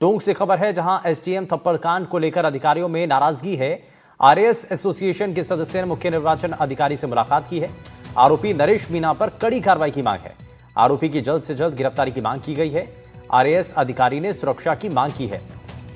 टोंक से खबर है, जहां एसडीएम थप्पड़ कांड को लेकर अधिकारियों में नाराजगी है। आरएएस एसोसिएशन के सदस्य ने मुख्य निर्वाचन अधिकारी से मुलाकात की है। आरोपी नरेश मीणा पर कड़ी कार्रवाई की मांग है। आरोपी की जल्द से जल्द गिरफ्तारी की मांग की गई है। आरएएस अधिकारी ने सुरक्षा की मांग की है।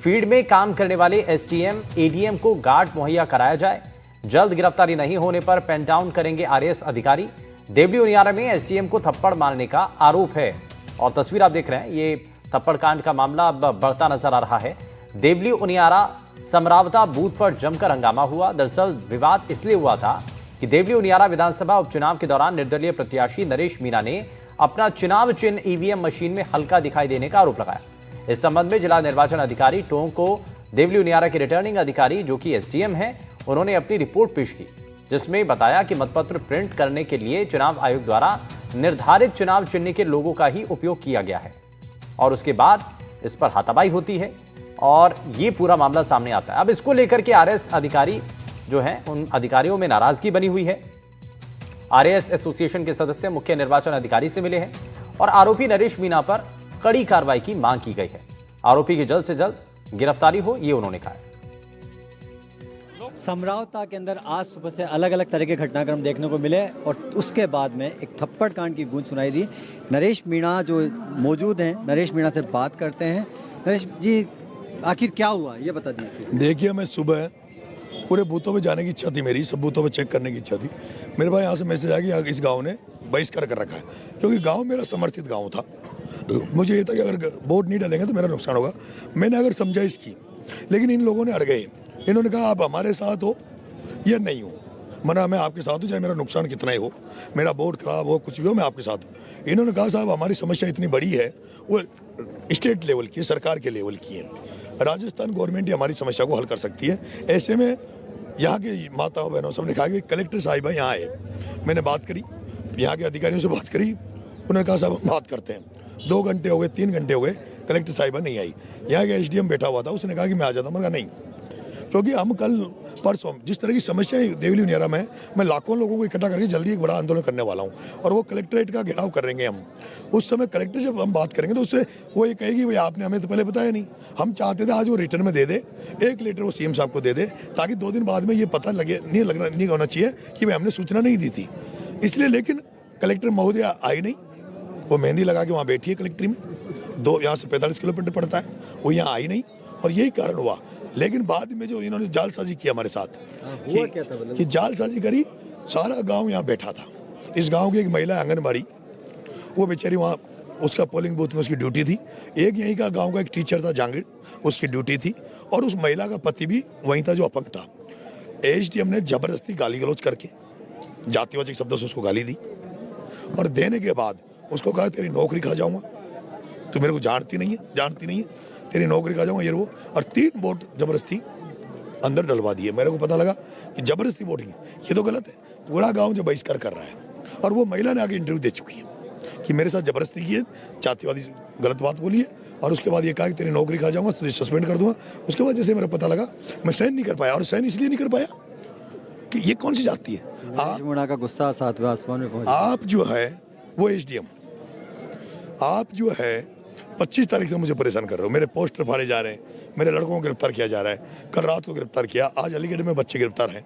फील्ड में काम करने वाले एसडीएम एडीएम को गार्ड मुहैया कराया जाए। जल्द गिरफ्तारी नहीं होने पर पेन डाउन करेंगे आरएएस अधिकारी। देवली उनियारा में एसडीएम को थप्पड़ मारने का आरोप है और तस्वीर आप देख रहे हैं, ये थप्पड़ कांड का मामला अब बढ़ता नजर आ रहा है। देवली उनियारा समरावता बूथ पर जमकर हंगामा हुआ। दरअसल विवाद इसलिए हुआ था कि देवली उनियारा विधानसभा उपचुनाव के दौरान निर्दलीय प्रत्याशी नरेश मीणा ने अपना चुनाव चिन्ह ईवीएम मशीन में हल्का दिखाई देने का आरोप लगाया। इस संबंध में जिला निर्वाचन अधिकारी टोंक को देवली उनियारा के रिटर्निंग अधिकारी, जो कि एसडीएम है, उन्होंने अपनी रिपोर्ट पेश की, जिसमें बताया कि मतपत्र प्रिंट करने के लिए चुनाव आयोग द्वारा निर्धारित चुनाव चिन्ह के लोगों का ही उपयोग किया गया है और उसके बाद इस पर हाथापाई होती है और ये पूरा मामला सामने आता है। अब इसको लेकर के आरएएस अधिकारी जो हैं, उन अधिकारियों में नाराजगी बनी हुई है। आरएएस एसोसिएशन के सदस्य मुख्य निर्वाचन अधिकारी से मिले हैं और आरोपी नरेश मीणा पर कड़ी कार्रवाई की मांग की गई है। आरोपी की जल्द से जल्द गिरफ्तारी हो, ये उन्होंने कहा है। समरावता के अंदर आज सुबह से अलग अलग तरह के घटनाक्रम देखने को मिले और उसके बाद में एक थप्पड़ कांड की गूंज सुनाई दी। नरेश मीणा जो मौजूद हैं, नरेश मीणा से बात करते हैं। नरेश जी, आखिर क्या हुआ ये बता दीजिए। देखिए, मैं सुबह पूरे बूथों पे जाने की इच्छा थी, मेरी सब बूथों पे चेक करने की इच्छा थी। मेरे पास यहाँ से मैसेज आया कि इस गाँव ने बहिष्कार कर रखा है, क्योंकि गाँव मेरा समर्थित गाँव था। मुझे ये था कि अगर वोट नहीं डालेंगे तो मेरा नुकसान होगा। मैंने अगर समझा इसकी, लेकिन इन लोगों ने अड़ गए। इन्होंने कहा आप हमारे साथ हो या नहीं हो, मना मैं आपके साथ हूँ, चाहे मेरा नुकसान कितना ही हो, मेरा बोर्ड खराब हो, कुछ भी हो, मैं आपके साथ हूँ। इन्होंने कहा साहब हमारी समस्या इतनी बड़ी है, वो स्टेट लेवल की है, सरकार के लेवल की है। राजस्थान गवर्नमेंट ही हमारी समस्या को हल कर सकती है। ऐसे में यहाँ के माताओं बहनों सबने कहा कि कलेक्टर साहिबा यहाँ आए। मैंने बात करी, यहाँ के अधिकारियों से बात करी। उन्होंने कहा साहब हम बात करते हैं। 2 घंटे हो गए, 3 घंटे हो गए, कलेक्टर साहिबा नहीं आई। यहाँ के एसडीएम बैठा हुआ था, उसने कहा कि मैं आ जाता हूँ। मैंने कहा नहीं, क्योंकि हम कल परसों जिस तरह की समस्याएं देवली उनियारा में, मैं लाखों लोगों को इकट्ठा करके जल्दी एक बड़ा आंदोलन करने वाला हूं और वो कलेक्ट्रेट का घेराव करेंगे हम। उस समय कलेक्टर जब हम बात करेंगे तो उससे वो ये कहेगी भाई आपने हमें तो पहले बताया नहीं। हम चाहते थे आज वो रिटर्न में दे दे, 1 लेटर वो सीएम साहब को दे दे, ताकि 2 दिन बाद में ये पता नहीं होना चाहिए कि भाई हमने सूचना नहीं दी थी। इसलिए, लेकिन कलेक्टर महोदय आई नहीं। वो मेहंदी लगा के वहाँ बैठी है कलेक्ट्री में, यहाँ से 45 किलोमीटर पड़ता है, वो यहाँ आई नहीं और यही कारण हुआ। लेकिन बाद में जो इन्होंने जालसाजी की हमारे साथ, हुआ क्या था कि जालसाजी करी, सारा गांव यहाँ बैठा था। इस गांव की एक महिला आंगनबाड़ी, वो बेचारी वहाँ, उसका पोलिंग बूथ में उसकी ड्यूटी थी। एक यहीं का गांव का एक टीचर था जांगिड़, उसकी ड्यूटी थी, और उस महिला का पति भी वहीं था जो अपंग था। एसडीएम ने जबरदस्ती गाली गलौज करके जातिवाचक शब्दों से उसको गाली दी और देने के बाद उसको कहा तेरी नौकरी खा जाऊंगा, तू मेरे को जानती नहीं है, तेरी नौकरी खा जाऊंगा, ये वो। और 3 वोट जबरदस्ती अंदर डलवा दिए। मेरे को पता लगा कि जबरदस्ती वोटिंग, ये तो गलत है। पूरा गांव जो बहिष्कार कर रहा है और वो महिला ने आगे इंटरव्यू दे चुकी है कि मेरे साथ जबरदस्ती की है, जातिवादी गलत बात बोली है और उसके बाद ये कहा कि तेरी नौकरी खा जाऊंगा, तुझे सस्पेंड कर दूंगा। उसके बाद जैसे मेरा पता लगा, मैं सहन नहीं कर पाया, और सहन इसलिए नहीं कर पाया कि ये कौन सी जाति है। का गुस्सा 7वें आसमान में पहुंच। आप जो है वो एसडीएम, आप जो है 25 तारीख से मुझे परेशान कर रहे हो। मेरे पोस्टर फाड़े जा रहे हैं, मेरे लड़कों को गिरफ्तार किया जा रहा है, कल रात को गिरफ्तार किया, आज अलीगढ़ में बच्चे गिरफ्तार हैं।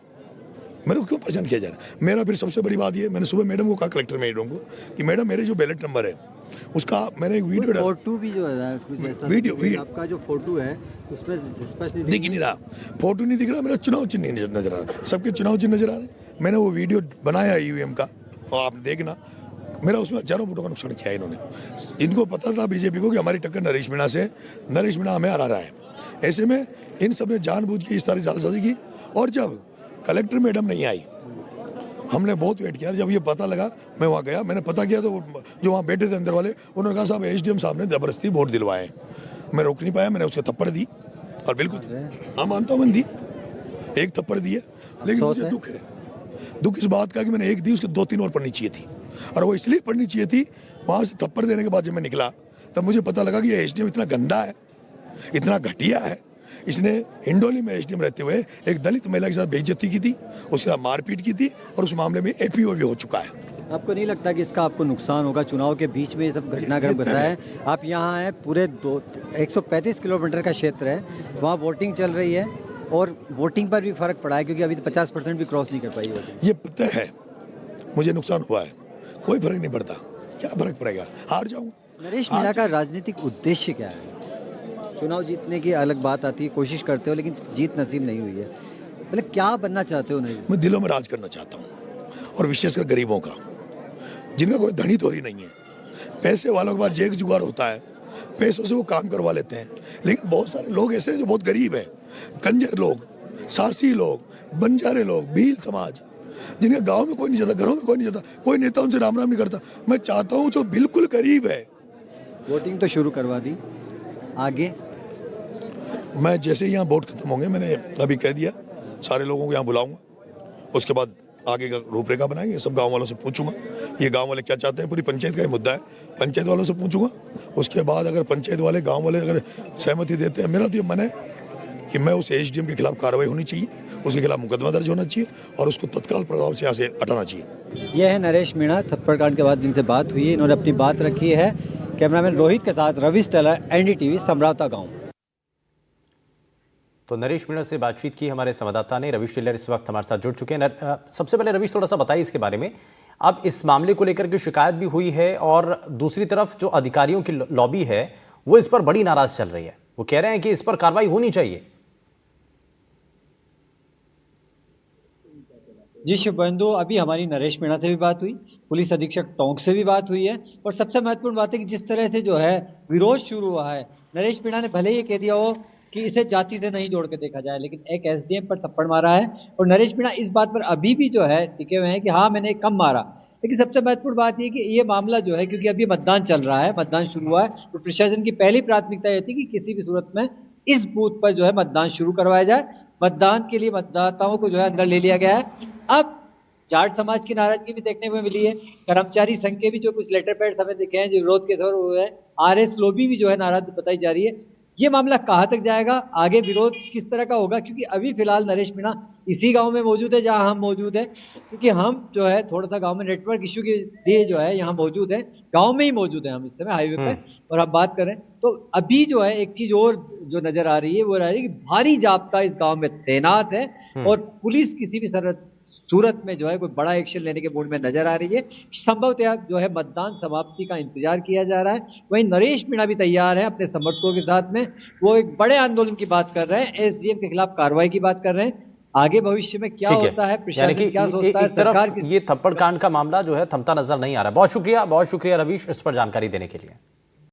मेरे को क्यों परेशान किया जा रहा है? मेरा फिर सबसे बड़ी बात ये, मैंने सुबह मैडम को कहा, कलेक्टर मैडम को, कि मैडम मेरे जो बैलेट नंबर है उसका मैंने एक वीडियो फोटो भी जो है कुछ ऐसा वीडियो आपका जो फोटो है उसमें स्पष्ट दिख नहीं रहा, फोटो नहीं दिख रहा, मेरा चुनाव चिन्ह नहीं नजर आ रहा, सबके चुनाव चिन्ह नजर आ रहे। मैंने वो वीडियो बनाया ईवीएम का और आप देखना, मेरा उसमें हजारों वोटों का नुकसान किया है इन्होंने। इनको पता था बीजेपी को कि हमारी टक्कर नरेश मीणा से, नरेश मीणा हमें हरा रहा है। ऐसे में इन सब ने जानबूझ के इस तरह जालसाजी की। और जब कलेक्टर मैडम नहीं आई, हमने बहुत वेट किया। जब ये पता लगा, मैं वहाँ गया, मैंने पता किया तो जो वहाँ बैठे थे अंदर वाले, उन्होंने कहा साहब एसडीएम साहब ने जबरदस्ती वोट दिलवाए। मैं रोक नहीं पाया, मैंने उसके थप्पड़ दी और बिल्कुल, हाँ मानता हूँ, मैंने दी, 1 थप्पड़ दी है। लेकिन मुझे दुख है, दुख इस बात का कि मैंने 1 दी, उसके 2-3 और पढ़नी चाहिए थी, और वो इसलिए पढ़नी चाहिए थी। वहाँ से थप्पड़ देने के बाद जब मैं निकला तब मुझे पता लगा कि ये एसडीएम इतना गंदा है, इतना घटिया है। इसने हिंडोली में एसडीएम रहते हुए एक दलित महिला के साथ बेइज्जती की थी, उसके साथ मारपीट की थी और उस मामले में एपीओ भी हो चुका है। आपको नहीं लगता कि इसका आपको नुकसान होगा? चुनाव के बीच में ये सब घटनाक्रम घटा है। आप यहाँ हैं, पूरे 135 किलोमीटर का क्षेत्र है, वहाँ वोटिंग चल रही है और वोटिंग पर भी फर्क पड़ा है क्योंकि अभी तो 50% भी क्रॉस नहीं कर पाई वोटिंग। ये पता है मुझे नुकसान हुआ है, कोई फर्क नहीं पड़ता। क्या फर्क पड़ेगा, हार जाऊंगा। नरेश मीणा का राजनीतिक उद्देश्य क्या है? चुनाव जीतने की अलग बात आती है, कोशिश करते हो लेकिन जीत नसीब नहीं हुई है, मतलब क्या बनना चाहते हो? नरेश, मैं दिलों में राज करना चाहता हूँ, और विशेषकर गरीबों का, जिनका कोई धनी थोड़ी नहीं है। पैसे वालों के पास जेब जुगाड़ होता है, पैसों से वो काम करवा लेते हैं, लेकिन बहुत सारे लोग ऐसे हैं जो बहुत गरीब हैं, कंजर लोग, सासी लोग, बंजारे लोग, भील समाज, जिनके गांव में कोई नहीं जाता, घरों में कोई नहीं जाता, कोई नेता उनसे राम राम नहीं करता। मैं चाहता हूँ जो बिल्कुल गरीब है। वोटिंग तो शुरू करवा दी, आगे? मैं जैसे ही यहाँ वोट खत्म होंगे, मैंने अभी कह दिया, सारे लोगों को यहाँ बुलाऊंगा, उसके बाद आगे का रूपरेखा बनाएंगे। सब गांव वालों से पूछूंगा ये गांव वाले क्या चाहते हैं, पूरी पंचायत का ही मुद्दा है, पंचायत वालों से पूछूंगा। उसके बाद अगर पंचायत वाले, गांव वाले अगर सहमति देते हैं, मेरा तो ये मन है कि मैं उस एसडीएम के खिलाफ कार्रवाई होनी चाहिए, उसके खिलाफ मुकदमा दर्ज होना चाहिए और उसको तत्काल प्रभाव से यहाँ से हटाना चाहिए। यह है नरेश मीणा, थप्पड़ कांड के बाद जिनसे बात हुई है, इन्होंने अपनी बात रखी है। कैमरामैन रोहित के साथ रविश टेलर, एनडीटीवी, समरावता गाँव। तो नरेश मीणा से बातचीत की हमारे संवाददाता ने। रविश टेलर इस वक्त हमारे साथ जुड़ चुके हैं। सबसे पहले रविश, थोड़ा सा बताइए इसके बारे में। अब इस मामले को लेकर के शिकायत भी हुई है और दूसरी तरफ जो अधिकारियों की लॉबी है वो इस पर बड़ी नाराज चल रही है, वो कह रहे हैं कि इस पर कार्रवाई होनी चाहिए। जी शुभेंदु, अभी हमारी नरेश मीणा से भी बात हुई, पुलिस अधीक्षक टोंक से भी बात हुई है, और सबसे महत्वपूर्ण बात है कि जिस तरह से जो है विरोध शुरू हुआ है, नरेश मीणा ने भले ही कह दिया हो कि इसे जाति से नहीं जोड़ के देखा जाए, लेकिन एक एसडीएम पर थप्पड़ मारा है और नरेश मीणा इस बात पर अभी भी जो है टिके हुए हैं कि हाँ मैंने कम मारा। लेकिन सबसे महत्वपूर्ण बात यह कि ये मामला जो है, क्योंकि अभी मतदान चल रहा है, मतदान शुरू हुआ है, तो प्रशासन की पहली प्राथमिकता ये थी कि किसी भी सूरत में इस बूथ पर जो है मतदान शुरू करवाया जाए। मतदान के लिए मतदाताओं को जो है अंदर ले लिया गया है। अब जाट समाज की नाराजगी भी देखने को मिली है, कर्मचारी संघ के भी जो कुछ लेटर पैड हमें दिखे हैं जो विरोध के तौर हुए हैं, आरएस लॉबी भी जो है नाराज बताई जा रही है। ये मामला कहाँ तक जाएगा, आगे विरोध किस तरह का होगा, क्योंकि अभी फिलहाल नरेश मीणा इसी गांव में मौजूद है जहां हम मौजूद हैं, क्योंकि हम जो है थोड़ा सा गांव में नेटवर्क इश्यू के लिए जो है यहाँ मौजूद है, गांव में ही मौजूद है हम इस समय हाईवे पे, और अब बात करें तो अभी जो है एक चीज और जो नजर आ रही है वो रह रही है कि भारी जाब्ता इस गाँव में तैनात है और पुलिस किसी भी सूरत में जो है कोई बड़ा एक्शन लेने के मूड में नजर आ रही है। संभवतः जो है मतदान समाप्ति का इंतजार किया जा रहा है। वहीं नरेश मीणा भी तैयार है अपने समर्थकों के साथ में, वो एक बड़े आंदोलन की बात कर रहे हैं, एसडीएम के खिलाफ कार्रवाई की बात कर रहे हैं। आगे भविष्य में क्या होता है, प्रशासन क्या सोचता है, सरकार ये थप्पड़ कांड का मामला जो है थमता नजर नहीं आ रहा है। बहुत शुक्रिया रवीश इस पर जानकारी देने के लिए।